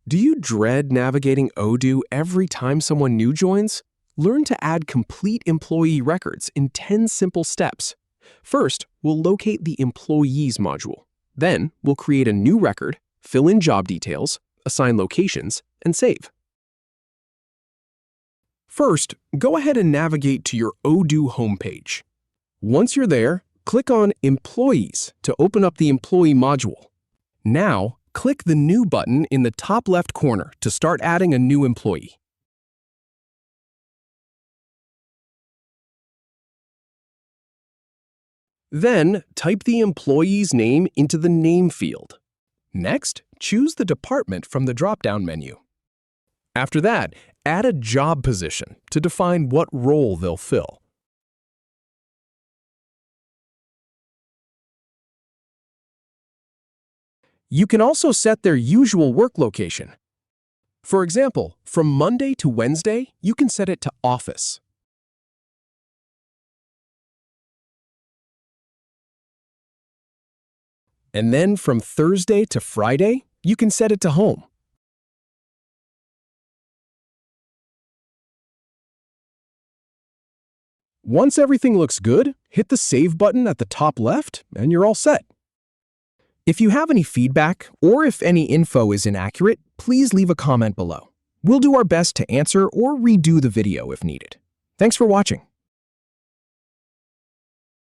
Do you dread navigating Odoo every time someone new joins? Learn to add complete employee records in 10 simple steps. First, we'll locate the Employees module. Then, we'll create a new record, fill in job details, assign locations, and save. First, go ahead and navigate to your Odoo homepage. Once you're there, click on Employees to open up the Employee module. Now, click the New button in the top left corner to start adding a new employee. Then, type the employee's name into the Name field. Next, choose the department from the drop-down menu. After that, add a job position to define what role they'll fill. You can also set their usual work location. For example, from Monday to Wednesday, you can set it to office. And then from Thursday to Friday, you can set it to home. Once everything looks good, hit the Save button at the top left, and you're all set. If you have any feedback, or if any info is inaccurate, please leave a comment below. We'll do our best to answer or redo the video if needed. Thanks for watching.